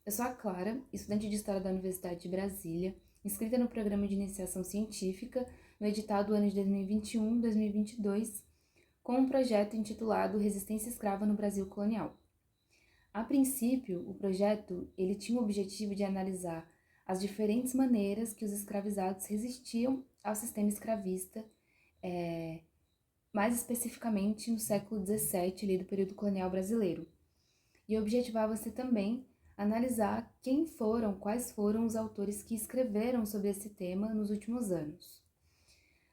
Eu sou a Clara, estudante de História da Universidade de Brasília, inscrita no Programa de Iniciação Científica no edital do ano de 2021-2022, com um projeto intitulado Resistência Escrava no Brasil Colonial. A princípio, o projeto ele tinha o objetivo de analisar as diferentes maneiras que os escravizados resistiam ao sistema escravista, mais especificamente no século XVII, ali do período colonial brasileiro. E objetivava-se também analisar quais foram os autores que escreveram sobre esse tema nos últimos anos.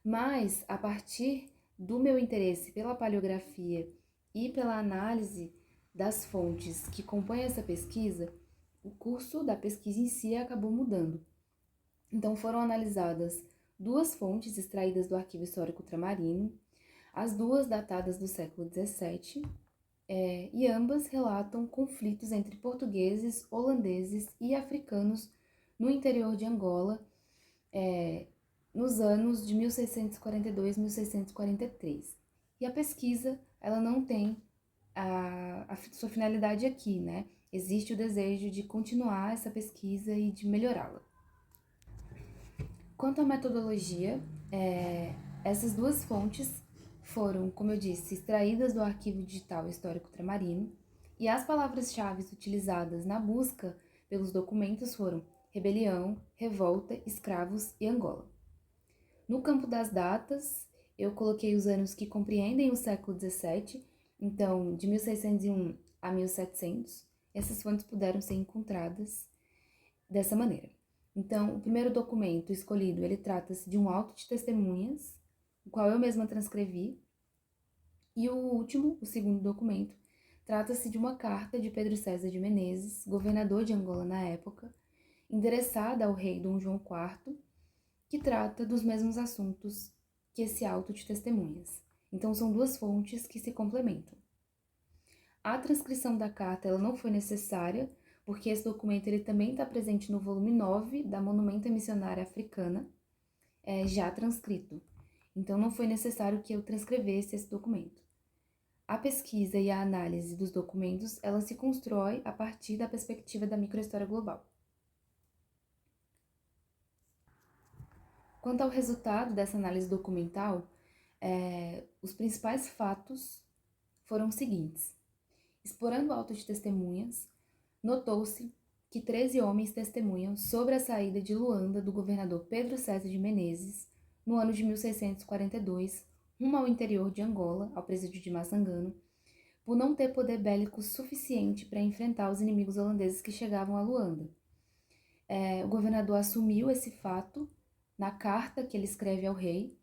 Mas, a partir do meu interesse pela paleografia e pela análise das fontes que compõem essa pesquisa, o curso da pesquisa em si acabou mudando. Então foram analisadas duas fontes extraídas do Arquivo Histórico Ultramarino, as duas datadas do século XVII, e ambas relatam conflitos entre portugueses, holandeses e africanos no interior de Angola, nos anos de 1642 e 1643. E a pesquisa, ela não tem a sua finalidade aqui, né? Existe o desejo de continuar essa pesquisa e de melhorá-la. Quanto à metodologia, essas duas fontes foram, como eu disse, extraídas do Arquivo Digital Histórico Ultramarino, e as palavras-chave utilizadas na busca pelos documentos foram rebelião, revolta, escravos e Angola. No campo das datas, eu coloquei os anos que compreendem o século XVII, então de 1601 a 1700. Essas fontes puderam ser encontradas dessa maneira. Então, o primeiro documento escolhido, ele trata-se de um auto de testemunhas, o qual eu mesma transcrevi. E o último, o segundo documento, trata-se de uma carta de Pedro César de Menezes, governador de Angola na época, endereçada ao rei Dom João IV, que trata dos mesmos assuntos que esse auto de testemunhas. Então, são duas fontes que se complementam. A transcrição da carta ela não foi necessária, porque esse documento ele também está presente no volume 9 da Monumenta Missionária Africana, já transcrito. Então, não foi necessário que eu transcrevesse esse documento. A pesquisa e a análise dos documentos, ela se constrói a partir da perspectiva da microhistória global. Quanto ao resultado dessa análise documental, os principais fatos foram os seguintes. Explorando o auto de testemunhas, notou-se que 13 homens testemunham sobre a saída de Luanda do governador Pedro César de Menezes no ano de 1642, rumo ao interior de Angola, ao presídio de Massangano, por não ter poder bélico suficiente para enfrentar os inimigos holandeses que chegavam a Luanda. O governador assumiu esse fato na carta que ele escreve ao rei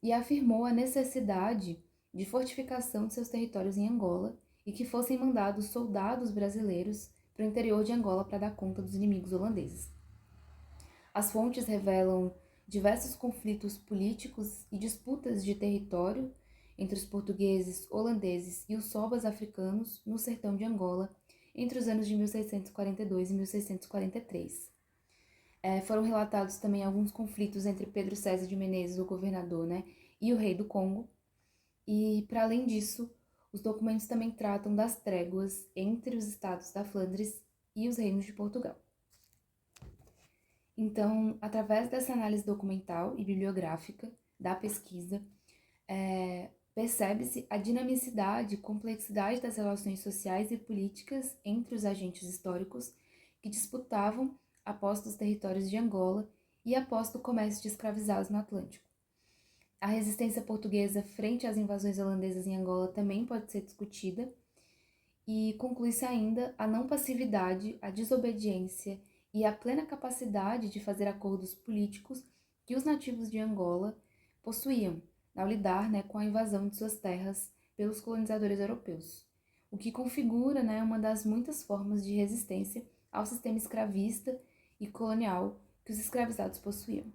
e afirmou a necessidade de fortificação de seus territórios em Angola e que fossem mandados soldados brasileiros para o interior de Angola para dar conta dos inimigos holandeses. As fontes revelam diversos conflitos políticos e disputas de território entre os portugueses, holandeses e os sobas africanos no sertão de Angola entre os anos de 1642 e 1643. Foram relatados também alguns conflitos entre Pedro César de Menezes, o governador, e o rei do Congo. E, para além disso, os documentos também tratam das tréguas entre os estados da Flandres e os reinos de Portugal. Então, através dessa análise documental e bibliográfica da pesquisa, percebe-se a dinamicidade e complexidade das relações sociais e políticas entre os agentes históricos que disputavam após os territórios de Angola e após o comércio de escravizados no Atlântico. A resistência portuguesa frente às invasões holandesas em Angola também pode ser discutida, e conclui-se ainda a não passividade, a desobediência e a plena capacidade de fazer acordos políticos que os nativos de Angola possuíam ao lidar com a invasão de suas terras pelos colonizadores europeus, o que configura uma das muitas formas de resistência ao sistema escravista e colonial que os escravizados possuíam.